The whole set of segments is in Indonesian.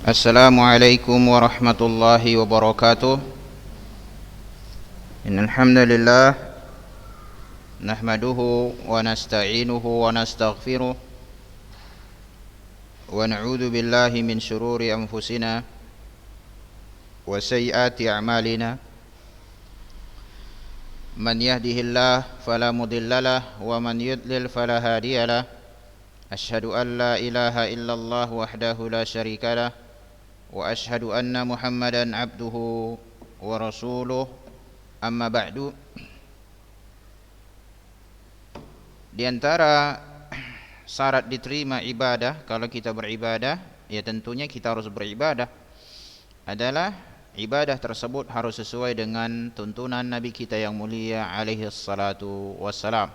Assalamualaikum warahmatullahi wabarakatuh. Innal hamdalillah nahmaduhu wa nasta'inuhu wa nastaghfiruh wa na'udzu billahi min shururi anfusina wa sayyiati a'malina. Man yahdihillahu fala mudhillalah wa man yudlil fala hadiyalah. Asyhadu an la ilaha illallah wahdahu la syarikalah wa asyhadu anna Muhammadan abduhu wa rasuluh. Amma ba'du. Di antara syarat diterima ibadah, kalau kita beribadah, ya tentunya kita harus beribadah, adalah ibadah tersebut harus sesuai dengan tuntunan Nabi kita yang mulia alaihi salatu wassalam.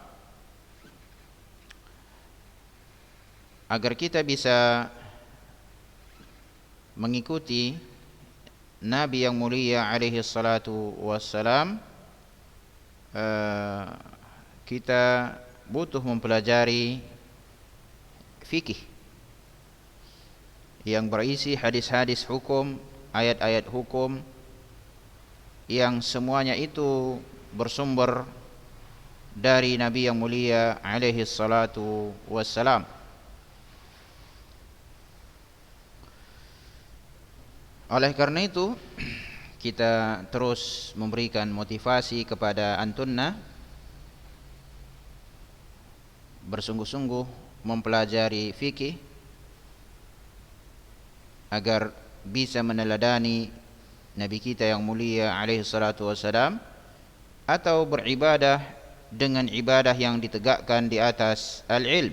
Agar kita bisa mengikuti Nabi yang mulia alaihi salatu wassalam, kita butuh mempelajari fikih yang berisi hadis-hadis hukum, ayat-ayat hukum yang semuanya itu bersumber dari Nabi yang mulia alaihi salatu wassalam. Oleh karena itu, kita terus memberikan motivasi kepada antunna bersungguh-sungguh mempelajari fikih agar bisa meneladani Nabi kita yang mulia alaihi salatu wassalam, atau beribadah dengan ibadah yang ditegakkan di atas al-ilm.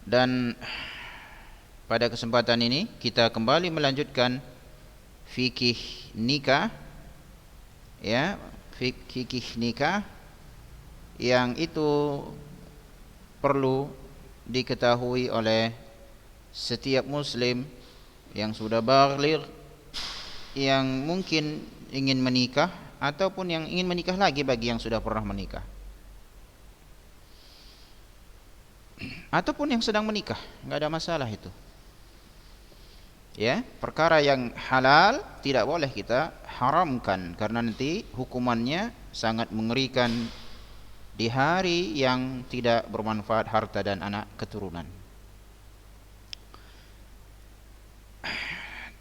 Dan pada kesempatan ini kita kembali melanjutkan fikih nikah, ya, fikih nikah yang itu perlu diketahui oleh setiap muslim yang sudah baligh, yang mungkin ingin menikah ataupun yang ingin menikah lagi bagi yang sudah pernah menikah, ataupun yang sedang menikah, enggak ada masalah itu. Ya, perkara yang halal tidak boleh kita haramkan, karena nanti hukumannya sangat mengerikan di hari yang tidak bermanfaat harta dan anak keturunan.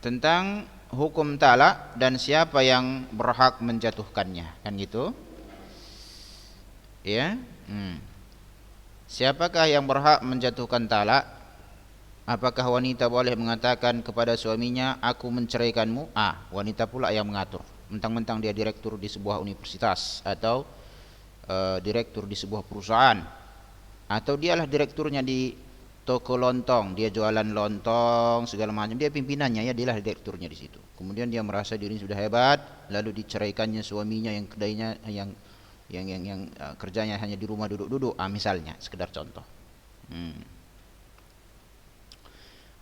Tentang hukum talak dan siapa yang berhak menjatuhkannya, kan gitu? Ya. Siapakah yang berhak menjatuhkan talak? Apakah wanita boleh mengatakan kepada suaminya, aku menceraikanmu? Wanita pula yang mengatur. Mentang-mentang dia direktur di sebuah universitas, atau direktur di sebuah perusahaan, atau dialah direkturnya di toko lontong, dia jualan lontong segala macam, dia pimpinannya, ya, dialah direkturnya di situ. Kemudian dia merasa diri sudah hebat, lalu diceraikannya suaminya yang kedainya yang kerjanya hanya di rumah duduk-duduk, misalnya, sekedar contoh.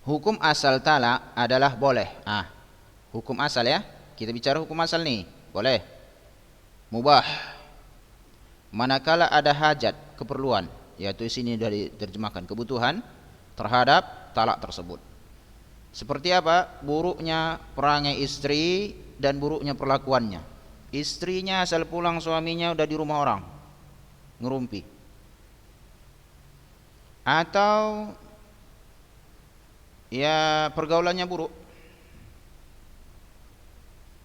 Hukum asal talak adalah boleh. Hukum asal, ya. Kita bicara hukum asal nih, boleh. Mubah. Manakala ada hajat, keperluan, yaitu sini sudah diterjemahkan kebutuhan terhadap talak tersebut. Seperti apa? Buruknya perangai istri dan buruknya perlakuannya. Istrinya asal pulang suaminya udah di rumah orang, ngerumpi. Atau ya pergaulannya buruk,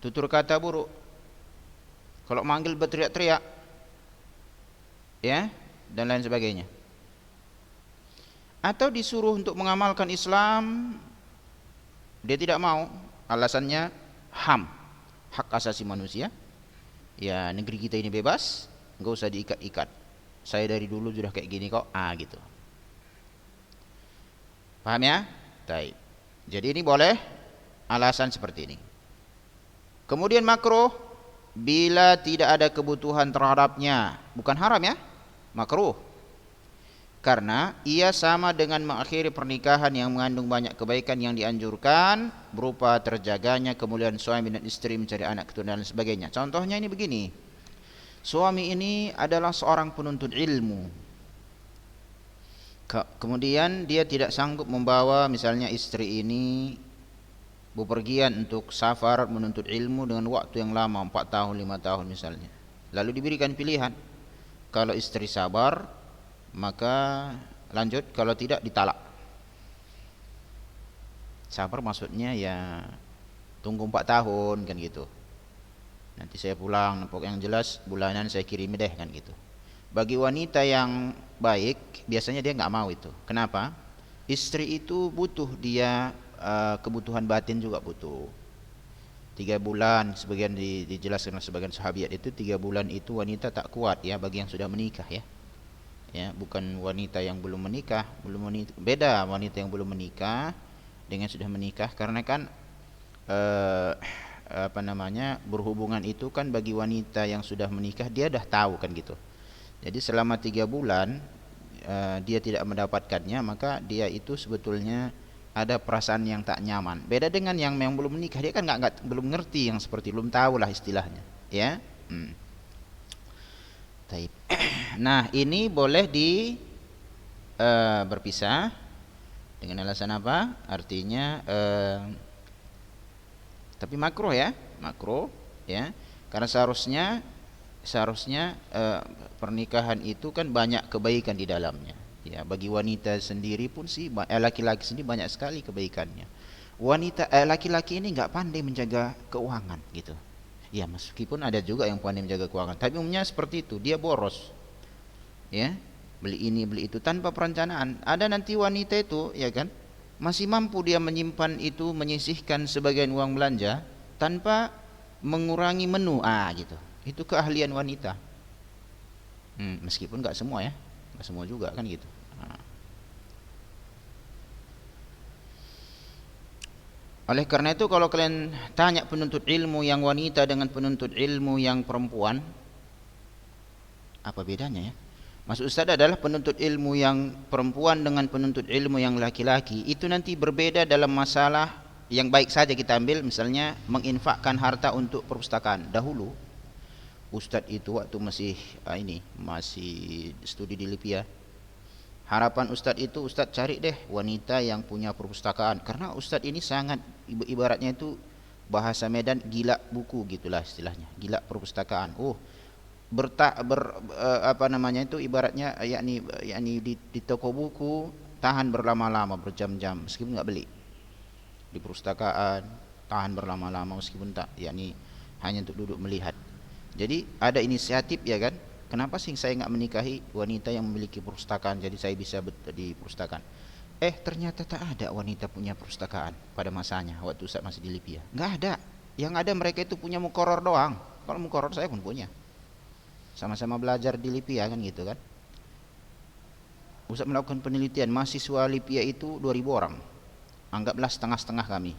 tutur kata buruk, kalau manggil berteriak-teriak, ya, dan lain sebagainya. Atau disuruh untuk mengamalkan Islam, dia tidak mau, alasannya HAM, hak asasi manusia. Ya, negeri kita ini bebas, enggak usah diikat-ikat, saya dari dulu sudah kayak gini kok, gitu. Paham, ya? Baik. Jadi ini boleh alasan seperti ini. Kemudian makruh bila tidak ada kebutuhan terhadapnya, bukan haram, ya, makruh, karena ia sama dengan mengakhiri pernikahan yang mengandung banyak kebaikan yang dianjurkan, berupa terjaganya kemuliaan suami dan istri, mencari anak keturunan dan sebagainya. Contohnya ini begini, suami ini adalah seorang penuntut ilmu, Kemudian dia tidak sanggup membawa misalnya istri ini bepergian untuk safar menuntut ilmu dengan waktu yang lama, 4 tahun 5 tahun misalnya. Lalu diberikan pilihan, kalau istri sabar maka lanjut, kalau tidak ditalak. Sabar maksudnya ya tunggu 4 tahun kan gitu, nanti saya pulang, pokoknya yang jelas bulanan saya kirimi deh kan gitu. Bagi wanita yang baik biasanya dia nggak mau itu. Kenapa? Istri itu butuh dia, kebutuhan batin juga butuh. 3 bulan, sebagian dijelaskan oleh sebagian sahabiat itu 3 bulan itu wanita tak kuat ya, bagi yang sudah menikah ya. Ya, bukan wanita yang belum menikah, beda wanita yang belum menikah dengan sudah menikah, karena kan berhubungan itu kan bagi wanita yang sudah menikah dia dah tahu kan gitu. Jadi selama 3 bulan dia tidak mendapatkannya, maka dia itu sebetulnya ada perasaan yang tak nyaman. Beda dengan yang belum menikah, dia kan belum ngerti yang seperti, belum tahu lah istilahnya ya. Taib. Nah ini boleh berpisah dengan alasan apa? Artinya tapi makruh ya, karena seharusnya pernikahan itu kan banyak kebaikan di dalamnya ya. Bagi wanita sendiri pun sih, laki-laki sendiri banyak sekali kebaikannya. Laki-laki ini nggak pandai menjaga keuangan gitu ya, meskipun ada juga yang pandai menjaga keuangan, tapi umumnya seperti itu, dia boros ya, beli ini beli itu tanpa perencanaan. Ada nanti wanita itu ya kan, masih mampu dia menyimpan itu, menyisihkan sebagian uang belanja tanpa mengurangi menu gitu. Itu keahlian wanita. Meskipun nggak semua ya, nggak semua juga kan gitu. Oleh karena itu kalau kalian tanya penuntut ilmu yang wanita dengan penuntut ilmu yang perempuan, apa bedanya ya? Maksud Ustaz adalah penuntut ilmu yang perempuan dengan penuntut ilmu yang laki-laki itu nanti berbeda dalam masalah yang baik saja kita ambil, misalnya menginfakkan harta untuk perpustakaan. Dahulu Ustadz itu waktu masih studi di Lipia, harapan Ustadz itu, Ustadz cari deh wanita yang punya perpustakaan, karena Ustadz ini sangat ibaratnya itu bahasa Medan gila buku gitulah istilahnya, gila perpustakaan. Ibaratnya yakni di toko buku tahan berlama-lama, berjam-jam meskipun nggak beli. Di perpustakaan tahan berlama-lama meskipun tak, yakni hanya untuk duduk melihat. Jadi ada inisiatif ya kan, kenapa sih saya nggak menikahi wanita yang memiliki perpustakaan, jadi saya bisa di perpustakaan. Ternyata tak ada wanita punya perpustakaan pada masanya waktu Ustaz masih di Lipia, nggak ada. Yang ada mereka itu punya mukoror doang. Kalau mukoror saya pun punya, sama-sama belajar di Lipia kan gitu kan. Ustaz melakukan penelitian, mahasiswa Lipia itu 2000 orang, anggaplah setengah-setengah kami,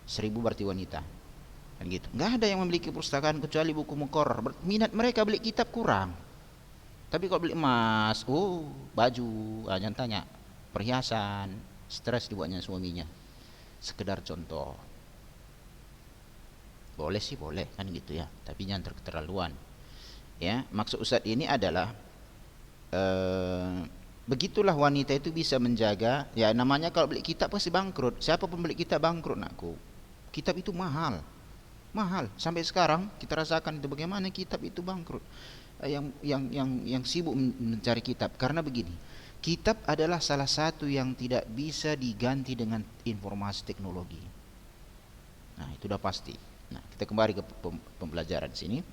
1000 berarti wanita kan gitu. Nggak ada yang memiliki perpustakaan kecuali buku mukoror. Minat mereka beli kitab kurang, tapi kalau beli emas, baju, jangan tanya, perhiasan, stres dibuatnya suaminya. Sekedar contoh. Boleh sih boleh kan gitu ya, tapi jangan keterlaluan ya. Maksud Ustaz ini adalah begitulah wanita itu bisa menjaga ya. Namanya kalau beli kitab pasti bangkrut. Siapa pembeli kitab bangkrut nakku. Kitab itu mahal sampai sekarang kita rasakan itu, bagaimana kitab itu bangkrut. Yang sibuk mencari kitab, karena begini, kitab adalah salah satu yang tidak bisa diganti dengan informasi teknologi. Nah itu udah pasti. Nah kita kembali ke pembelajaran sini.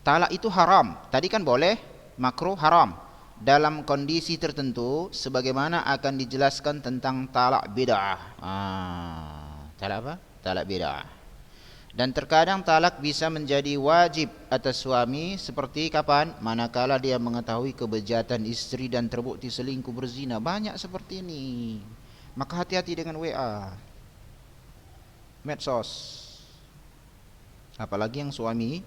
Talak itu haram. Tadi kan boleh, makruh, haram dalam kondisi tertentu, sebagaimana akan dijelaskan tentang talak bid'ah. Talak apa? Talak bid'ah. Dan terkadang talak bisa menjadi wajib atas suami, seperti kapan? Manakala dia mengetahui kebejatan istri dan terbukti selingkuh berzina. Banyak seperti ini. Maka hati-hati dengan WA, medsos. Apalagi yang suami,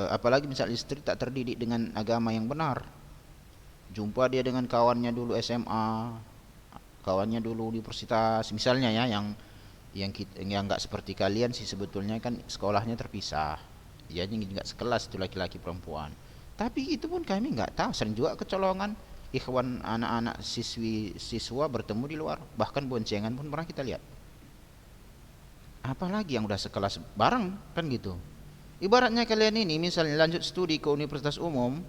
apalagi misal istri tak terdidik dengan agama yang benar. Jumpa dia dengan kawannya dulu SMA, kawannya dulu universitas misalnya ya, yang nggak seperti kalian sih, sebetulnya kan sekolahnya terpisah, jadi nggak sekelas itu laki-laki perempuan. Tapi itu pun kami nggak tahu, sering juga kecolongan. ikhwan anak-anak siswa bertemu di luar, bahkan boncengan pun pernah kita lihat. Apalagi yang udah sekelas bareng kan gitu. Ibaratnya kalian ini misalnya lanjut studi ke universitas umum,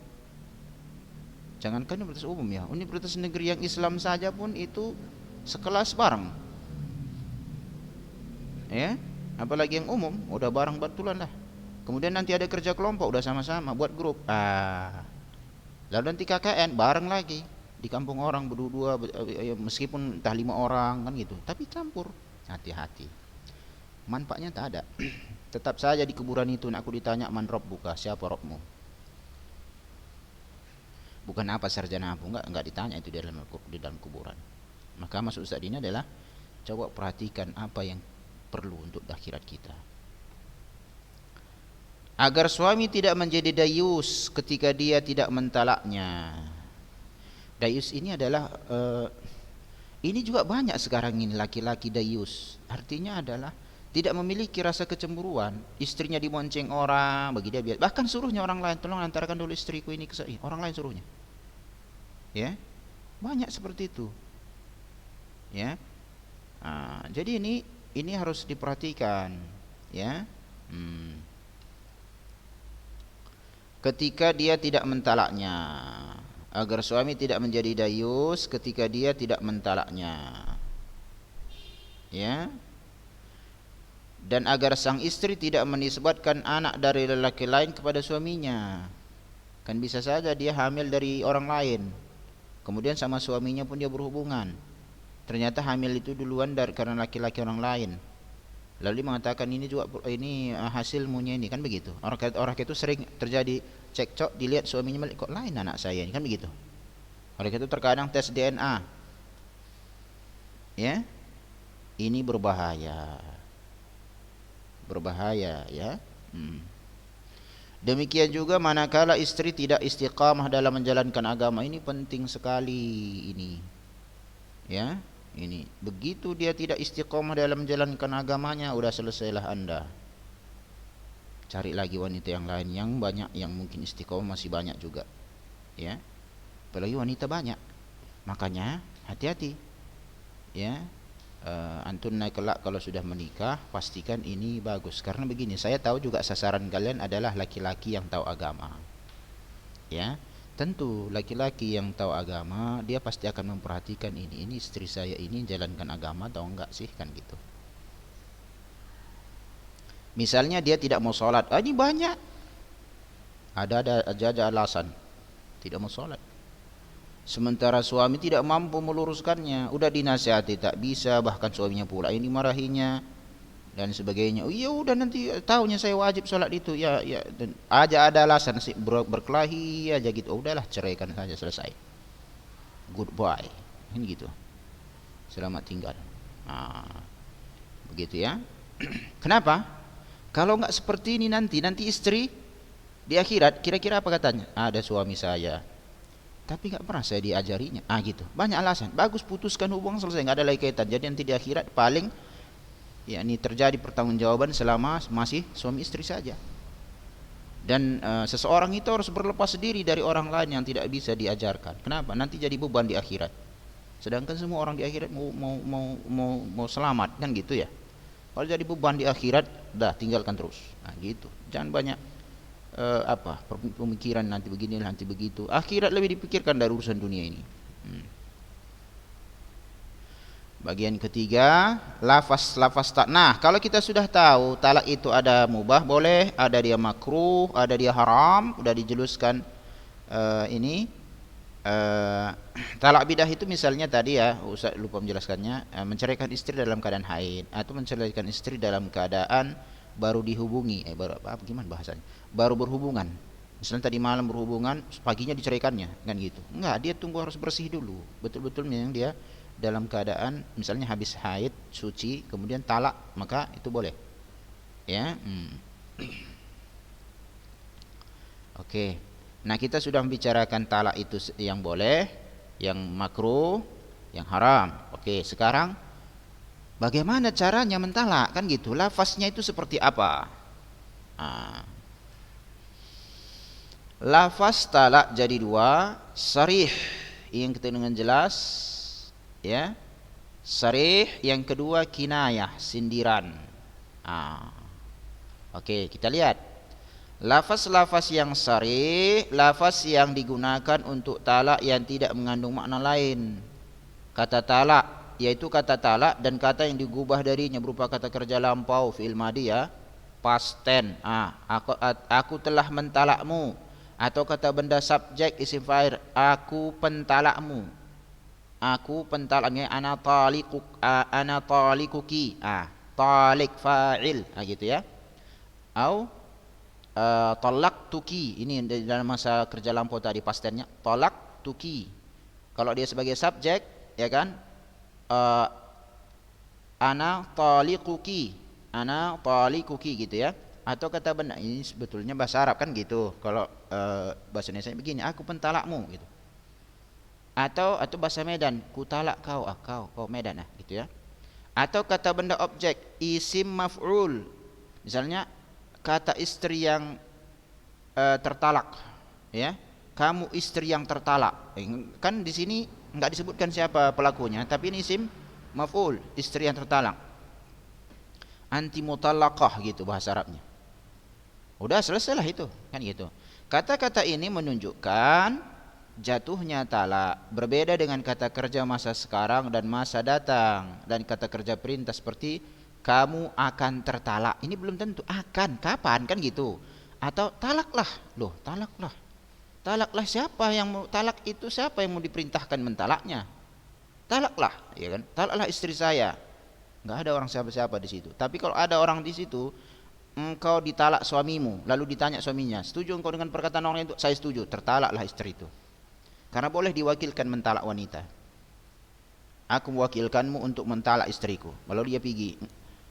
jangankan universitas umum ya, universitas negeri yang Islam saja pun itu sekelas bareng, ya. Apalagi yang umum, udah bareng betulan lah. Kemudian nanti ada kerja kelompok, udah sama-sama buat grup. Lalu nanti KKN bareng lagi di kampung orang berdua, meskipun entah 5 orang kan gitu, tapi campur. Hati-hati, manfaatnya tak ada. Tetap saja di kuburan itu aku ditanya, man rabbuka, siapa Robmu? Bukan apa sarjana aku, enggak ditanya itu di dalam kuburan. Maka maksud Ustaz ini adalah coba perhatikan apa yang perlu untuk akhirat kita. Agar suami tidak menjadi dayus ketika dia tidak mentalaknya. Dayus ini adalah ini juga banyak sekarang ini laki-laki dayus. Artinya adalah tidak memiliki rasa kecemburuan. Istrinya dibonceng orang, bagi dia biasa. Bahkan suruhnya orang lain, tolong antarkan dulu istriku ini ke saya. Orang lain suruhnya. Ya, banyak seperti itu. Ya, jadi ini harus diperhatikan. Ya, ketika dia tidak mentalaknya, agar suami tidak menjadi dayus ketika dia tidak mentalaknya. Ya. Dan agar sang istri tidak menisbatkan anak dari lelaki lain kepada suaminya. Kan bisa saja dia hamil dari orang lain, kemudian sama suaminya pun dia berhubungan. Ternyata hamil itu duluan karena laki-laki orang lain. Lalu dia mengatakan ini juga hasil munya ini, kan begitu. Orang itu sering terjadi cekcok, dilihat suaminya kok lain anak saya ini, kan begitu. Oleh itu terkadang tes DNA. Ya. Ini berbahaya ya. Demikian juga manakala istri tidak istiqamah dalam menjalankan agama, ini penting sekali ini. Ya, ini begitu dia tidak istiqamah dalam menjalankan agamanya, udah selesailah Anda. Cari lagi wanita yang lain yang banyak, yang mungkin istiqamah masih banyak juga. Ya. Apalagi wanita banyak. Makanya hati-hati. Ya. Antum naik kelak kalau sudah menikah, pastikan ini bagus. Karena begini, saya tahu juga sasaran kalian adalah laki-laki yang tahu agama. Ya, tentu laki-laki yang tahu agama, dia pasti akan memperhatikan ini istri saya ini jalankan agama atau enggak sih, kan gitu. Misalnya dia tidak mau sholat, ini banyak. Ada aja alasan tidak mau sholat. Sementara suami tidak mampu meluruskannya, udah dinasihati tak bisa, bahkan suaminya pula ini marahinya dan sebagainya. Oh iya udah, nanti tahunya saya wajib sholat itu, ya dan aja ada alasan sih, berkelahi aja gitu. Oh, udahlah ceraikan saja, selesai, goodbye, ini gitu, selamat tinggal. Begitu ya. Kenapa? Kalau nggak seperti ini nanti istri di akhirat kira-kira apa katanya? Ada suami saya, tapi nggak pernah saya diajarinya. Gitu. Banyak alasan. Bagus, putuskan hubungan, selesai, nggak ada lagi kaitan. Jadi nanti di akhirat paling ya ini terjadi pertanggungjawaban selama masih suami istri saja. Dan seseorang itu harus berlepas diri dari orang lain yang tidak bisa diajarkan. Kenapa? Nanti jadi beban di akhirat. Sedangkan semua orang di akhirat mau selamat, kan gitu ya. Kalau jadi beban di akhirat, dah tinggalkan terus. Gitu. Jangan banyak pemikiran nanti begini nanti begitu. Akhirat lebih dipikirkan dari urusan dunia ini. Bagian ketiga, lafaz tak. Nah, kalau kita sudah tahu talak itu ada mubah boleh, ada dia makruh, ada dia haram, udah dijelaskan talak bidah itu misalnya tadi ya, Ustaz lupa menjelaskannya, menceraikan istri dalam keadaan haid atau menceraikan istri dalam keadaan baru dihubungi, gimana bahasanya? Baru berhubungan. Misalnya tadi malam berhubungan, paginya diceraikannya, kan gitu. Enggak, dia tunggu harus bersih dulu. Betul-betul yang dia dalam keadaan misalnya habis haid, suci, kemudian talak, maka itu boleh. Ya. Oke. Nah, kita sudah membicarakan talak itu yang boleh, yang makruh, yang haram. Oke, sekarang bagaimana caranya mentalak, kan gitu. Lafaznya itu seperti apa? Lafaz talak jadi dua, sarih yang ketiga dengan jelas, ya. Sarih yang kedua kinayah, sindiran. Oke, kita lihat. Lafaz-lafaz yang sarih, lafaz yang digunakan untuk talak yang tidak mengandung makna lain. Kata talak, yaitu kata talak dan kata yang digubah darinya berupa kata kerja lampau, fi'il madhi ya, past tense. Aku telah mentalakmu, atau kata benda subjek isim fa'il, aku pentalakmu. Aku pentalaknya, ana talikuki. Talik fa'il, gitu ya. Au tolak tuki, ini dalam masa kerja lampau tadi past tense-nya, tolak tuki. Kalau dia sebagai subjek, ya kan, ana talikuki gitu ya. Atau kata benda, ini sebetulnya bahasa Arab kan gitu. Kalau bahasa Indonesia begini, aku pentalakmu gitu. Atau bahasa Medan, ku talak kau, kau Medan gitu ya. Atau kata benda objek, isim maf'ul. Misalnya kata istri yang tertalak, ya, kamu istri yang tertalak. Kan di sini enggak disebutkan siapa pelakunya, tapi ini isim maf'ul, istri yang tertalak. Anti mutallaqah gitu bahasa Arabnya. Udah selesailah itu, kan gitu. Kata-kata ini menunjukkan jatuhnya talak. Berbeda dengan kata kerja masa sekarang dan masa datang, dan kata kerja perintah seperti kamu akan tertalak. Ini belum tentu akan, kapan, kan gitu. Atau talaklah. Loh, talaklah. Talaklah siapa yang mau talak itu, siapa yang mau diperintahkan mentalaknya? Talaklah, ya kan? Talaklah istri saya. Enggak ada orang siapa-siapa di situ. Tapi kalau ada orang di situ, engkau ditalak suamimu, lalu ditanya suaminya, setuju engkau dengan perkataan orang itu? Saya setuju. Tertalaklah istri itu. Karena boleh diwakilkan mentalak wanita. Aku mewakilkanmu untuk mentalak istriku. Lalu dia pergi,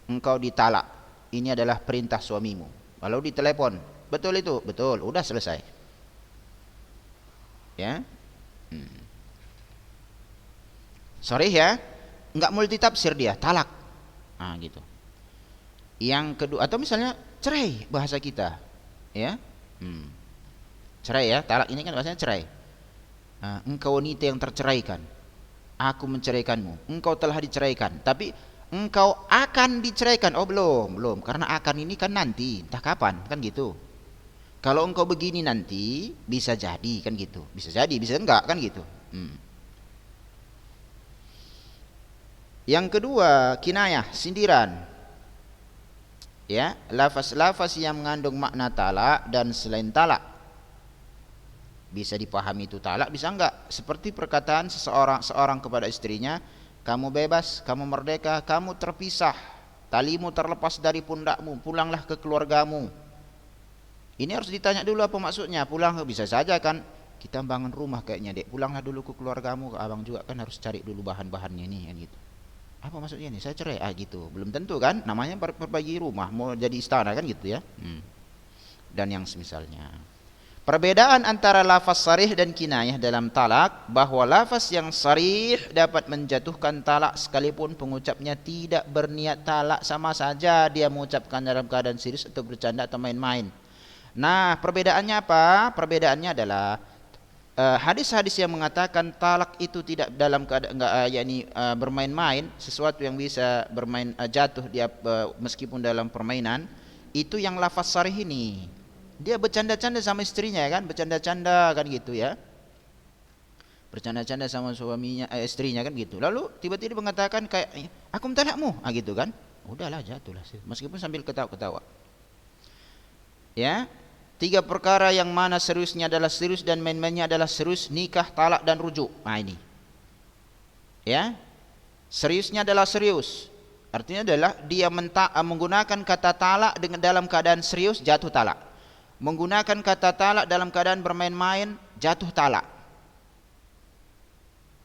engkau ditalak. Ini adalah perintah suamimu. Lalu ditelepon, betul itu? Betul, udah selesai. Ya. Sorry ya, enggak multitafsir dia, talak. Gitu. Yang kedua, atau misalnya cerai bahasa kita, ya. Cerai ya, talak ini kan bahasanya cerai. Engkau wanita yang terceraikan, aku menceraikanmu. Engkau telah diceraikan, tapi engkau akan diceraikan. Oh belum, karena akan ini kan nanti, entah kapan, kan gitu. Kalau engkau begini nanti, bisa jadi, kan gitu. Bisa jadi, bisa enggak, kan gitu. Yang kedua, kinayah, sindiran. Ya, lafaz-lafaz yang mengandung makna talak dan selain talak. Bisa dipahami itu talak, bisa enggak. Seperti perkataan seorang kepada istrinya, kamu bebas, kamu merdeka, kamu terpisah, talimu terlepas dari pundakmu, pulanglah ke keluargamu. Ini harus ditanya dulu apa maksudnya. Pulang bisa saja kan, kita bangun rumah kayaknya dek, pulanglah dulu ke keluargamu, ke abang juga kan harus cari dulu bahan-bahannya nih, kan gitu. Apa maksudnya nih, saya cerai, gitu. Belum tentu kan, namanya berbagi rumah, mau jadi istana kan gitu ya. Dan yang semisalnya. Perbedaan antara lafaz sarih dan kinayah dalam talak, bahwa lafaz yang sarih dapat menjatuhkan talak sekalipun pengucapnya tidak berniat talak, sama saja dia mengucapkan dalam keadaan serius atau bercanda atau main-main. Nah, perbedaannya apa? Perbedaannya adalah hadis-hadis yang mengatakan talak itu tidak dalam keadaan bermain-main, sesuatu yang bisa bermain jatuh dia meskipun dalam permainan, itu yang lafaz sarih ini. Dia bercanda-canda sama istrinya kan, bercanda-canda kan gitu ya. Bercanda-canda sama suaminya, istrinya kan gitu. Lalu tiba-tiba mengatakan kayak aku mentalakmu, gitu kan. Udahlah, jatuhlah meskipun sambil ketawa-ketawa. Ya. 3 perkara yang mana seriusnya adalah serius dan main-mainnya adalah serius, nikah, talak dan rujuk. Ini. Ya. Seriusnya adalah serius. Artinya adalah dia menggunakan kata talak dengan dalam keadaan serius, jatuh talak. Menggunakan kata talak dalam keadaan bermain-main, jatuh talak.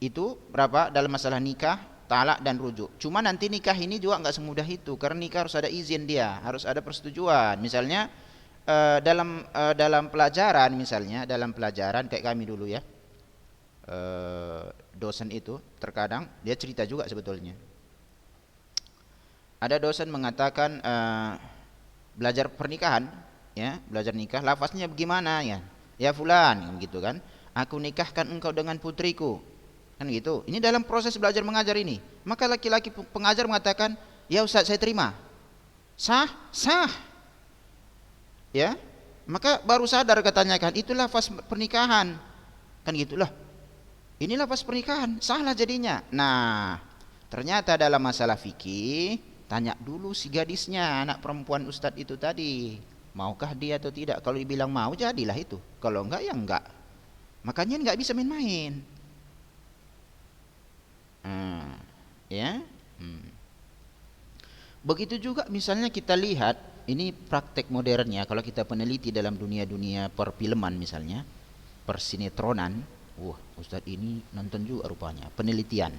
Itu berapa dalam masalah nikah, talak dan rujuk. Cuma nanti nikah ini juga enggak semudah itu, karena nikah harus ada izin dia, harus ada persetujuan. Misalnya dalam pelajaran, misalnya dalam pelajaran kayak kami dulu ya, dosen itu terkadang dia cerita juga sebetulnya. Ada dosen mengatakan belajar pernikahan, ya, belajar nikah, lafaznya bagaimana ya? Ya fulan, gitu kan. Aku nikahkan engkau dengan putriku. kan gitu. Ini dalam proses belajar mengajar ini. Maka laki-laki pengajar mengatakan, ya Ustaz saya terima, sah, sah, ya. Maka baru sadar katanya kan, itulah lafaz pernikahan, kan gitulah. Inilah lafaz pernikahan, salah jadinya. Nah, ternyata dalam masalah fikih, tanya dulu si gadisnya, anak perempuan Ustadz itu tadi, maukah dia atau tidak. Kalau dibilang mau, jadilah itu. Kalau enggak, ya enggak. Makanya enggak bisa main-main. Ya. Begitu juga misalnya kita lihat, ini praktek modernnya, kalau kita peneliti dalam dunia-dunia perfilman misalnya, persinetronan, wah Ustadz ini nonton juga rupanya, penelitian.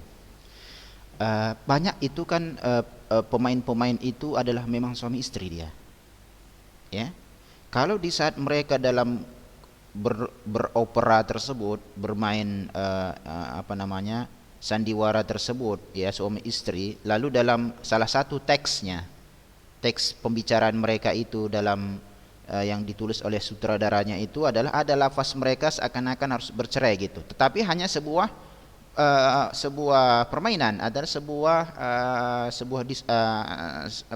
Banyak itu kan pemain-pemain itu adalah memang suami istri dia, ya. Kalau di saat mereka dalam beropera tersebut, bermain sandiwara tersebut, ya suami istri, lalu dalam salah satu teksnya, teks pembicaraan mereka itu dalam yang ditulis oleh sutradaranya itu adalah ada lafaz mereka seakan-akan harus bercerai gitu, tetapi hanya sebuah permainan, adalah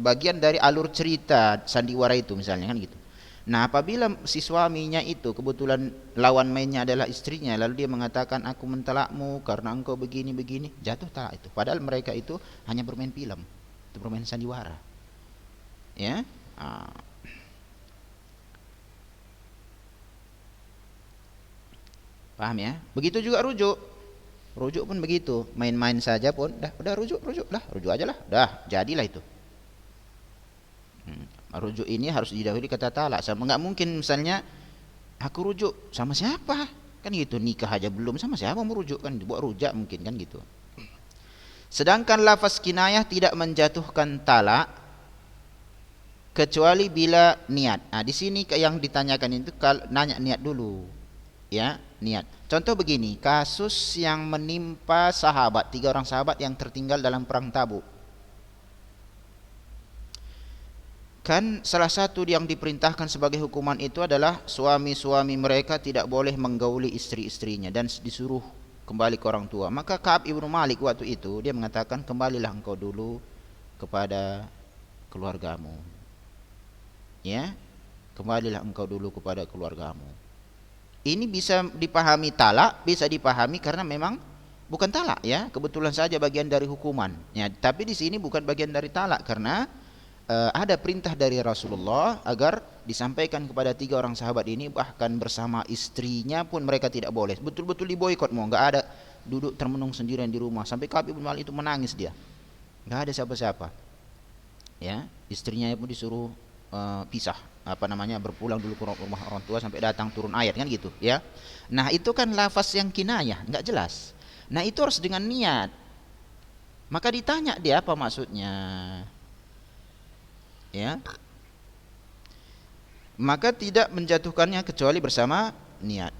bagian dari alur cerita sandiwara itu misalnya kan gitu. Nah, apabila si suaminya itu kebetulan lawan mainnya adalah istrinya, lalu dia mengatakan aku mentalakmu karena engkau begini-begini, jatuh talak itu. Padahal mereka itu hanya bermain film, itu bermain sandiwara. Ya. Paham ya? Begitu juga rujuk. Rujuk pun begitu, main-main saja pun udah rujuk aja lah, dah jadilah itu. Rujuk ini harus didahului kata talak. Sama nggak mungkin misalnya aku rujuk sama siapa, kan gitu, nikah aja belum, sama siapa mau rujuk, kan buat rujak mungkin kan gitu. Sedangkan lafaz kinayah tidak menjatuhkan talak kecuali bila niat. Nah, di sini yang ditanyakan itu nanya niat dulu, ya, niat. Contoh begini, kasus yang menimpa sahabat, 3 orang sahabat yang tertinggal dalam perang Tabuk. Kan salah satu yang diperintahkan sebagai hukuman itu adalah suami-suami mereka tidak boleh menggauli istri-istrinya dan disuruh kembali ke orang tua. Maka Ka'ab ibnu Malik waktu itu dia mengatakan, kembalilah engkau dulu kepada keluargamu. Ya, kembalilah engkau dulu kepada keluargamu. Ini bisa dipahami talak, bisa dipahami karena memang bukan talak, ya, kebetulan saja bagian dari hukuman. Ya, tapi di sini bukan bagian dari talak karena ada perintah dari Rasulullah agar disampaikan kepada 3 orang sahabat ini, bahkan bersama istrinya pun mereka tidak boleh. Betul-betul diboikot, mau nggak ada, duduk termenung sendirian di rumah. Sampai Ka'ab ibn Malik itu menangis dia, nggak ada siapa-siapa. Ya, istrinya pun disuruh pisah, berpulang dulu ke rumah orang tua sampai datang turun ayat kan gitu, ya. Nah, itu kan lafaz yang kinayah, nggak jelas. Nah, itu harus dengan niat. Maka ditanya dia apa maksudnya, ya. Maka tidak menjatuhkannya kecuali bersama niat.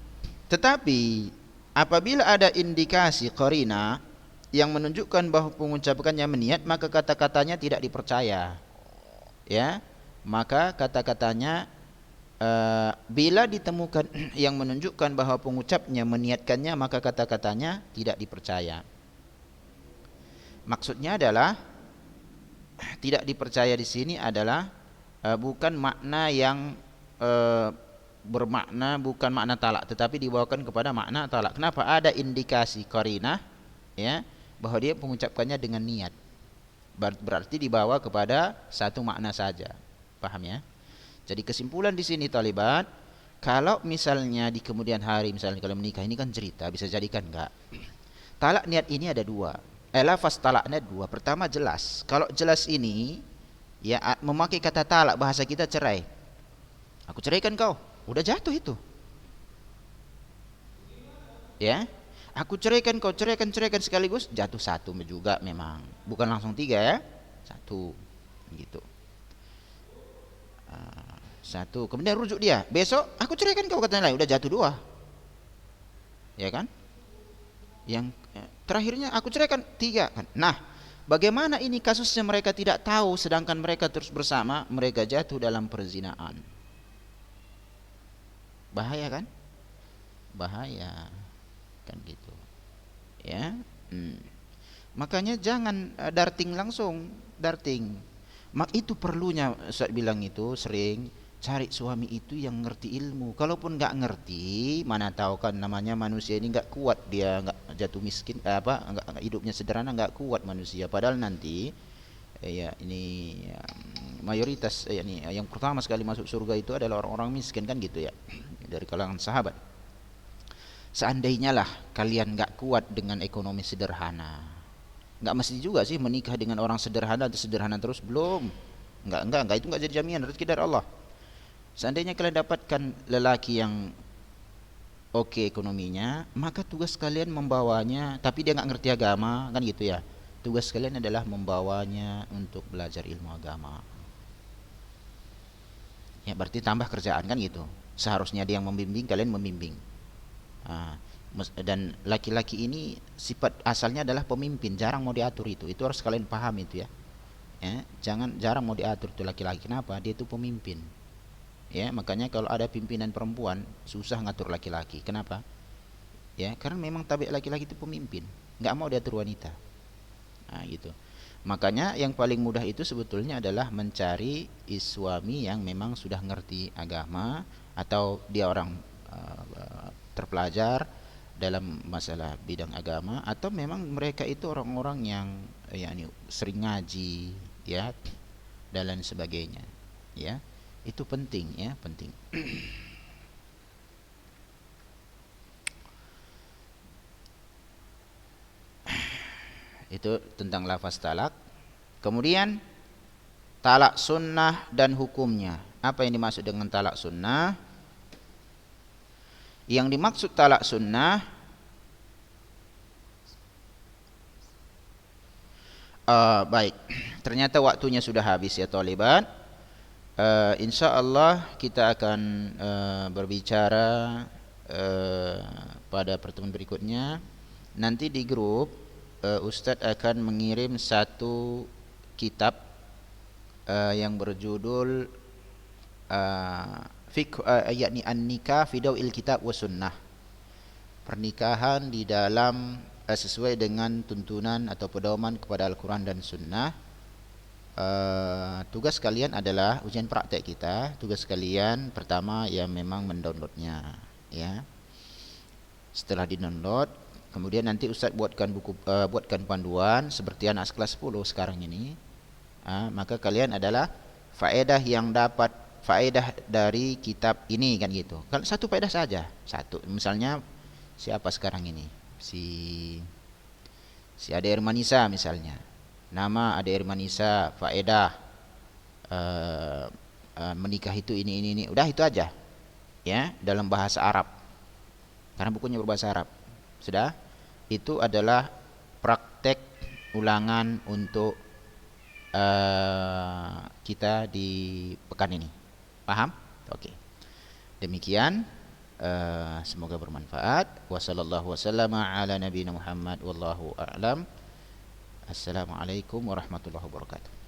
Tetapi apabila ada indikasi qarina yang menunjukkan bahwa pengucapannya meniat, maka kata-katanya tidak dipercaya, ya. Maka kata-katanya bila ditemukan yang menunjukkan bahwa pengucapnya meniatkannya, maka kata-katanya tidak dipercaya. Maksudnya adalah tidak dipercaya di sini adalah bukan makna yang bermakna, bukan makna talak, tetapi dibawakan kepada makna talak. Kenapa? Ada indikasi qarinah, ya, bahwa dia mengucapkannya dengan niat. Berarti dibawa kepada satu makna saja. Paham ya? Jadi kesimpulan di sini talibat, kalau misalnya di kemudian hari, misalnya kalau menikah ini kan cerita, bisa jadikan enggak. Talak niat ini ada 2. Lafaz talaknya 2. Pertama jelas. Kalau jelas ini, ya, memakai kata talak, bahasa kita cerai. Aku ceraikan kau, udah jatuh itu. Ya. Aku ceraikan kau, ceraikan sekaligus, jatuh 1 juga memang. Bukan langsung 3 ya. 1 gitu. 1, kemudian rujuk dia. Besok aku ceraikan kau, katanya lain, udah jatuh 2. Ya kan? Yang terakhirnya aku ceraikan 3 kan. Nah, bagaimana ini kasusnya mereka tidak tahu sedangkan mereka terus bersama, mereka jatuh dalam perzinaan. Bahaya kan? Bahaya. Kan gitu. ya. Makanya jangan darting langsung, darting. Itu perlunya saya bilang itu sering cari suami itu yang ngerti ilmu. Kalaupun nggak ngerti, mana tahu kan namanya manusia ini nggak kuat, dia nggak jatuh miskin, nggak hidupnya sederhana, nggak kuat manusia. Padahal nanti ya ini ya, mayoritas ini yang pertama sekali masuk surga itu adalah orang-orang miskin kan gitu ya, dari kalangan sahabat. Seandainya lah kalian nggak kuat dengan ekonomi sederhana, nggak mesti juga sih menikah dengan orang sederhana atau sederhana terus, belum, nggak itu nggak jadi jaminan rezeki dari Allah. Seandainya kalian dapatkan lelaki yang oke ekonominya, maka tugas kalian membawanya, tapi dia nggak ngerti agama kan gitu ya, tugas kalian adalah membawanya untuk belajar ilmu agama. Ya berarti tambah kerjaan kan gitu. Seharusnya dia yang membimbing, kalian membimbing. Dan laki-laki ini sifat asalnya adalah pemimpin, jarang mau diatur itu harus kalian paham itu ya. Jarang mau diatur itu laki-laki. Kenapa? Dia itu pemimpin. Ya, makanya kalau ada pimpinan perempuan susah ngatur laki-laki. Kenapa? Ya, karena memang tabiat laki-laki itu pemimpin, nggak mau diatur wanita. Gitu. Makanya yang paling mudah itu sebetulnya adalah mencari suami yang memang sudah ngerti agama, atau dia orang terpelajar dalam masalah bidang agama, atau memang mereka itu orang-orang yang sering ngaji ya dan lain sebagainya ya. Itu penting ya, penting. Itu tentang lafaz talak. Kemudian talak sunnah dan hukumnya. Apa yang dimaksud dengan talak sunnah? Yang dimaksud talak sunnah, baik, ternyata waktunya sudah habis ya taliban. InsyaAllah kita akan berbicara pada pertemuan berikutnya. Nanti di grup Ustadz akan mengirim satu kitab yang berjudul yakni An-Nikah fi Daw'il Kitab wa Sunnah. Pernikahan di dalam sesuai dengan tuntunan atau pedoman kepada Al-Quran dan Sunnah. Tugas kalian adalah ujian praktek kita. Tugas kalian pertama ya memang mendownloadnya ya. Setelah di-download, kemudian nanti Ustaz buatkan panduan seperti anak kelas 10 sekarang ini. Maka kalian adalah faedah yang dapat faedah dari kitab ini kan gitu. Kalau satu faedah saja, satu. Misalnya siapa sekarang ini? Si Ade Irmanisa misalnya. Nama Ade Irmanisa, faedah menikah itu ini. Udah itu aja. Ya, dalam bahasa Arab. Karena bukunya berbahasa Arab. Sudah? Itu adalah praktek ulangan untuk kita di pekan ini. Paham? Oke. Demikian, semoga bermanfaat. Wassallallahu wasallama ala nabiyina Muhammad wallahu a'lam. Assalamualaikum warahmatullahi wabarakatuh.